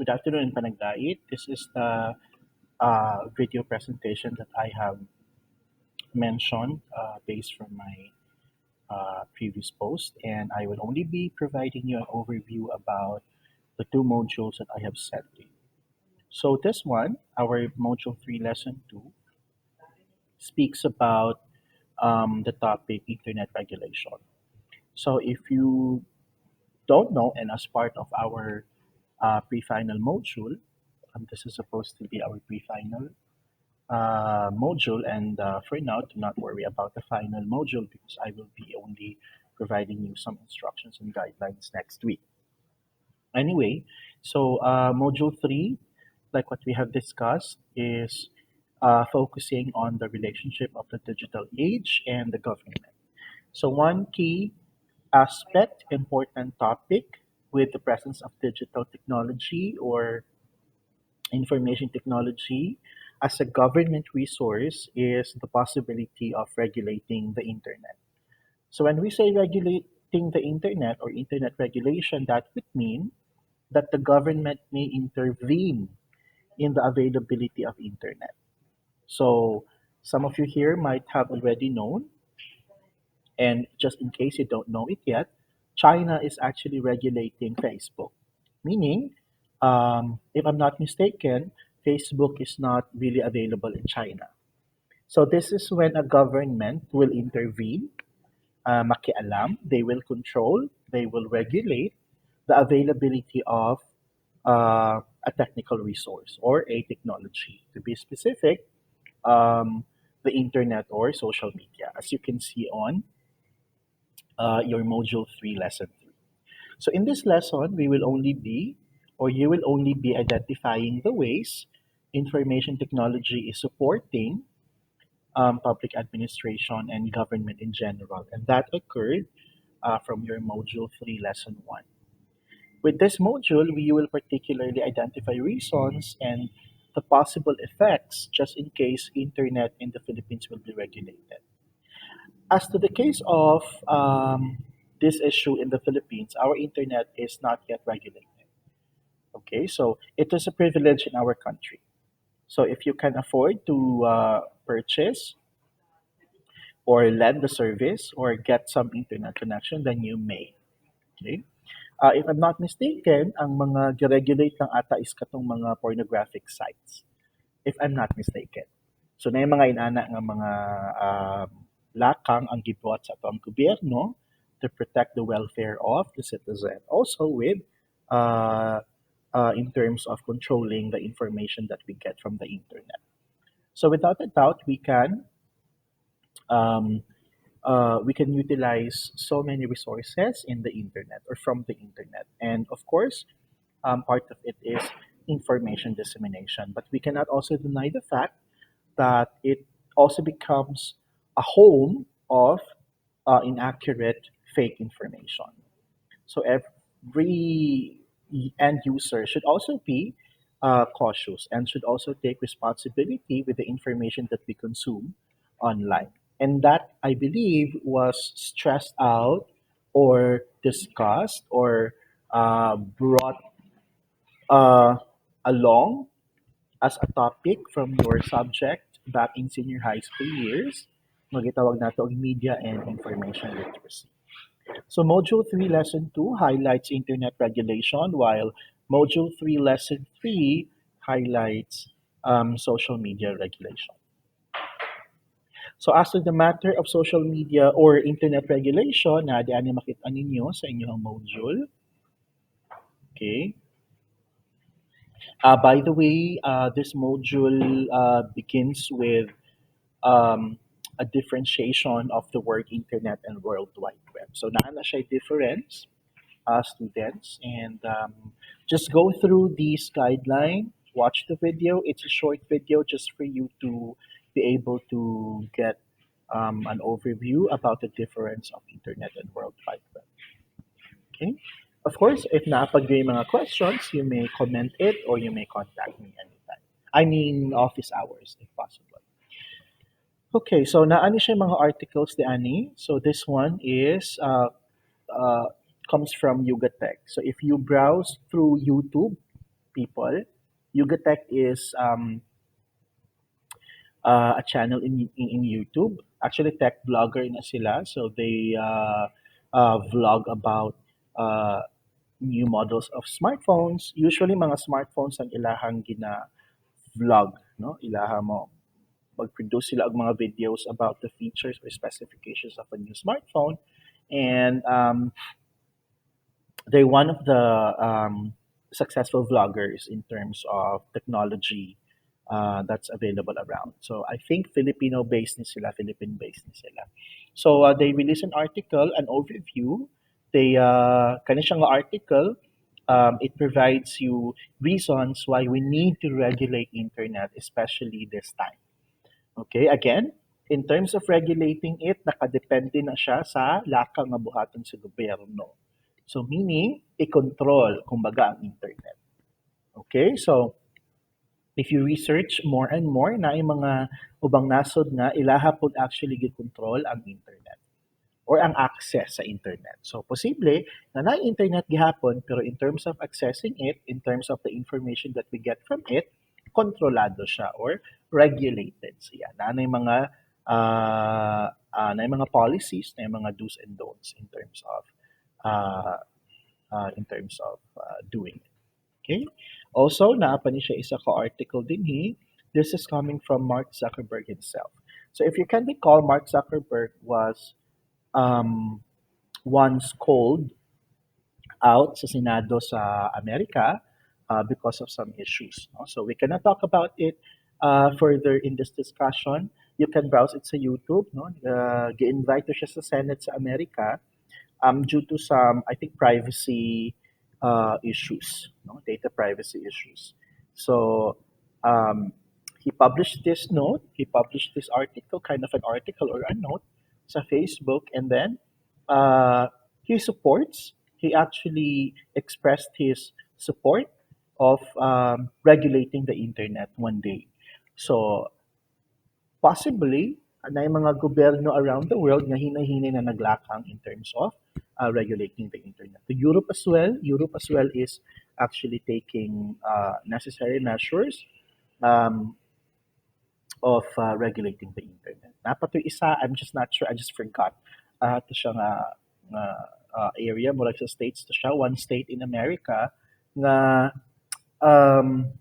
Good afternoon, Panagdait. This is the video presentation that I have mentioned based from my previous post, and I will only be providing you an overview about the two modules that I have sent to you. So this one, our module 3, lesson 2, speaks about the topic internet regulation. So if you don't know, and as part of our pre-final module, this is supposed to be our pre-final module. And for now, do not worry about the final module because I will be only providing you some instructions and guidelines next week. Anyway, so module 3, like what we have discussed, is focusing on the relationship of the digital age and the government. So, one key aspect, important topic with the presence of digital technology or information technology as a government resource is the possibility of regulating the internet. So when we say regulating the internet or internet regulation, that would mean that the government may intervene in the availability of internet. So some of you here might have already known, and just in case you don't know it yet, China is actually regulating Facebook, meaning, if I'm not mistaken, Facebook is not really available in China. So this is when a government will intervene, makialam, they will control, they will regulate the availability of a technical resource or a technology. To be specific, the internet or social media, as you can see on your module 3, lesson 3. So in this lesson, we will only be, or you will only be identifying the ways information technology is supporting public administration and government in general. And that occurred from your module 3, lesson 1. With this module, we will particularly identify reasons and the possible effects just in case internet in the Philippines will be regulated. As to the case of this issue in the Philippines, our internet is not yet regulated. Okay, so it is a privilege in our country. So if you can afford to purchase or lend the service or get some internet connection, then you may. Okay? If I'm not mistaken, ang mga regulate ng ata is katong mga pornographic sites. If I'm not mistaken. So na yung mga inana nga mga lakang ang gibuhat sa atong gobyerno to protect the welfare of the citizen. Also with in terms of controlling the information that we get from the internet. So without a doubt, um, we can utilize so many resources in the internet or from the internet. And of course, part of it is information dissemination. But we cannot also deny the fact that it also becomes a home of inaccurate fake information. So every end user should also be cautious and should also take responsibility with the information that we consume online. And that, I believe, was stressed out or discussed or brought uh, along as a topic from your subject back in senior high school years. Magitawag nato og media and information literacy. So Module 3, Lesson 2 highlights internet regulation, while Module 3, Lesson 3 highlights social media regulation. So as to the matter of social media or internet regulation, na di ani makita ninyo sa inyong module. Okay. By the way, this module begins with um, a differentiation of the word internet and world wide web. So naa na siya difference, students, and just go through these guidelines, watch the video. It's a short video just for you to be able to get an overview about the difference of internet and world wide web. Okay. Of course, if naapag yung mga questions, you may comment it or you may contact me anytime. I mean, office hours if possible. Okay, so naani siya mga articles di ani. So this one is uh, comes from Yugatech. So if you browse through YouTube, people. Yugatech is a channel in YouTube. Actually, tech blogger na sila. So they vlog about uh, new models of smartphones. Usually, mga smartphones ang ilahang gina-vlog. No? Ilaha mo. Mag-produce sila og mga videos about the features or specifications of a new smartphone. And they're one of the successful vloggers in terms of technology that's available around. So I think Filipino-based ni sila, Philippine-based ni sila. So they released an article, an overview. They kani siyang article. It provides you reasons why we need to regulate internet, especially this time. Okay, again, in terms of regulating it, nakadepende na siya sa lakang nga buhaton sa gobyerno. So meaning, i-control, kumbaga, ang internet. Okay, so if you research more and more na yung mga ubang nasod nga, ilaha pod actually gi-control ang internet or ang access sa internet. So posible na na-internet gihapon pero in terms of accessing it, in terms of the information that we get from it, kontrolado siya or regulated siya. Na yung mga na yung mga policies, na yung mga do's and don'ts uh, doing it. Okay? Also, naapa ni siya isa ka article din This is coming from Mark Zuckerberg himself. So if you can recall, Mark Zuckerberg was um, once called out sa Senado sa Amerika because of some issues. No? So we cannot talk about it further in this discussion. You can browse it sa YouTube. No? Gi-invite to siya sa Senate sa Amerika due to some, I think, privacy issues, no? Data privacy issues. So um, he published this note, he published this article, kind of an article or a note sa Facebook, and then uh, he supports, he actually expressed his support of regulating the internet one day. So possibly, na yung mga gobyerno around the world nga hinay-hinay na naglakang in terms of regulating the internet. To Europe as well is actually taking necessary measures um, of regulating the internet. Napatoy isa, I'm just not sure, I just forgot. To siya nga, nga area, mula sa states to siya, one state in America, nga um,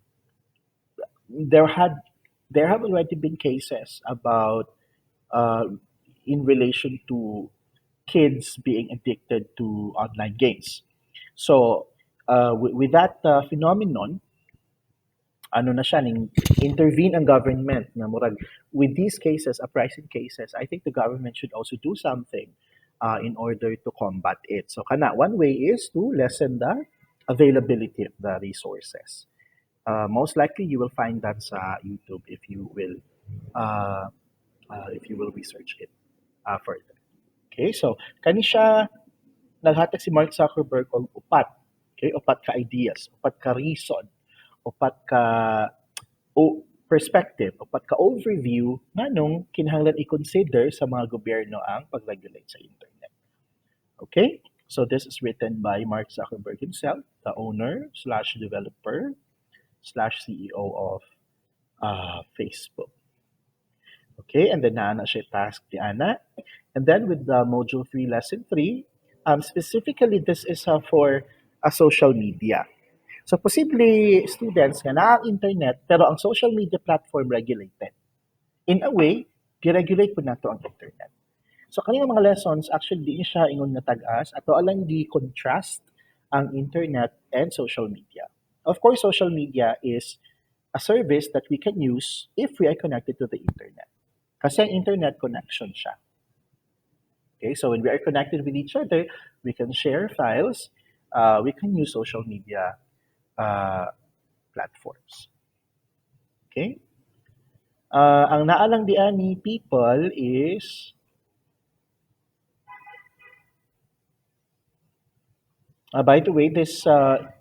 there had there have already been cases about uh, in relation to kids being addicted to online games. So, with that phenomenon, ano na siya, ning intervene ang government na murag with these cases, uprising cases, I think the government should also do something in order to combat it. So, kana, one way is to lessen the availability of the resources. Most likely, you will find that sa YouTube uh, if you will research it further. Okay, so kani siya naghatag si Mark Zuckerberg og upat. Okay, upat ka ideas, upat ka reason, upat ka perspective, upat ka overview nganong kinahanglan i-consider sa mga gobyerno ang pag-regulate sa internet. Okay? So this is written by Mark Zuckerberg himself, the owner slash developer slash CEO of Facebook. Okay, and then naana siya task di ana. And then with the module 3, lesson 3, specifically this is for social media. So posible students nga na ang internet pero ang social media platform regulated. In a way, gi-regulate po nato ang internet. So kanina mga lessons, actually di siya ingon nga tag-as, ato alang gi-contrast ang internet and social media. Of course, social media is a service that we can use if we are connected to the internet. Kasi ang internet connection siya. Okay, so when we are connected with each other, we can share files, we can use social media platforms. Okay? Ang naalang dian ni people is by the way, this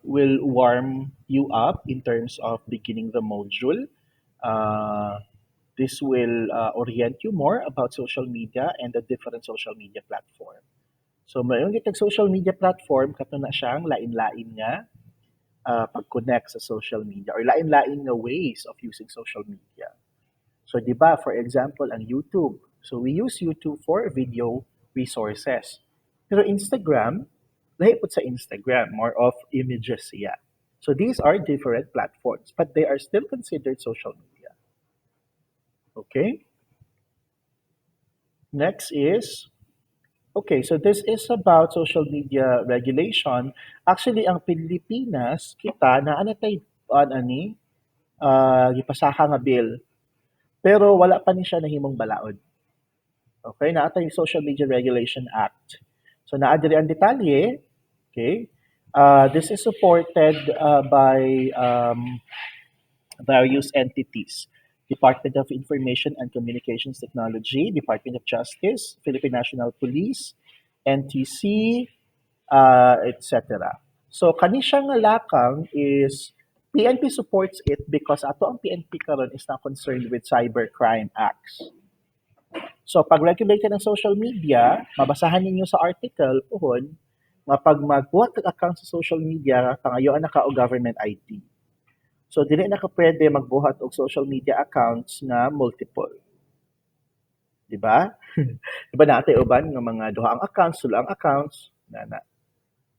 will warm you up in terms of beginning the module. This will orient you more about social media and the different social media platform. So mayroon kitag social media platform kato na siyang lain-lain nga pag-connect sa social media or lain-lain na ways of using social media. So, di ba, for example, ang YouTube. So, we use YouTube for video resources. Pero Instagram, lahi po sa Instagram, more of images siya. So, these are different platforms, but they are still considered social media. Okay? Next is, okay, so this is about social media regulation. Actually, ang Pilipinas, kita na ano tayo, ani, gipasaha nga bill. Pero wala pa ni siya nahimong balaod. Okay, naa yung Social Media Regulation Act. So naa diri ang detalye. Okay, this is supported by various entities. Department of Information and Communications Technology, Department of Justice, Philippine National Police, NTC, etc. So kani siya nga lakang is PNP supports it because ato ang PNP karon is not concerned with cybercrime acts. So pag regulated ng social media, mabasahan ninyo sa article puhon nga pag magbuhat kag account sa social media pangayoan na ka og government ID. So dili na ka pwede magbuhat og social media accounts na multiple, di ba? Di ba natay uban nga mga duha ang accounts, tulo ang accounts, na.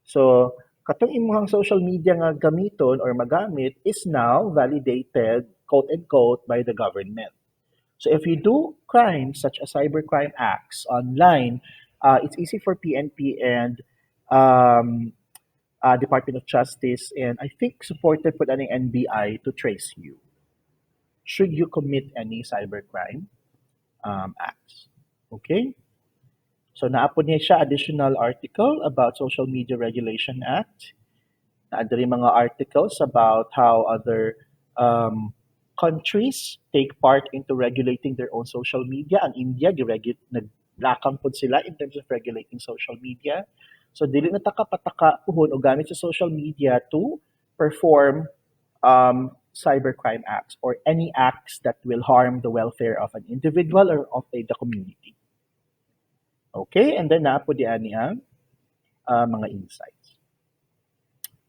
So katong imong social media nga gamiton or magamit is now validated quote unquote by the government. So if you do crimes such as cybercrime acts online, it's easy for PNP and um, Department of Justice and I think supported po ng NBI to trace you should you commit any cybercrime acts. Okay? So naapod niya siya additional article about Social Media Regulation Act. Dali mga articles about how other countries take part into regulating their own social media. Ang India, naglakang po sila in terms of regulating social media. So, dili na taka-pataka puhon o gamit sa social media to perform cybercrime acts or any acts that will harm the welfare of an individual or of the community. Okay, and then na po di ani ang mga insights.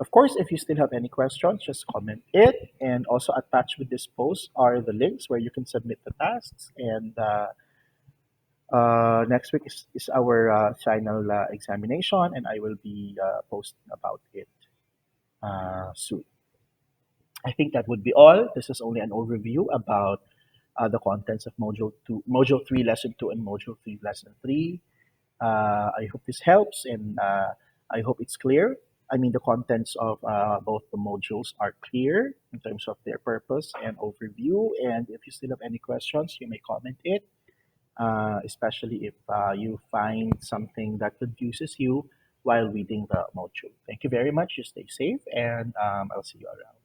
Of course, if you still have any questions, just comment it. And also attached with this post are the links where you can submit the tasks. And next week is our final examination, and I will be posting about it soon. I think that would be all. This is only an overview about the contents of Module 3, Lesson 2, and Module 3, Lesson 3. I hope this helps and I hope it's clear. I mean, the contents of both the modules are clear in terms of their purpose and overview. And if you still have any questions, you may comment it, especially if you find something that confuses you while reading the module. Thank you very much. You stay safe, and I'll see you around.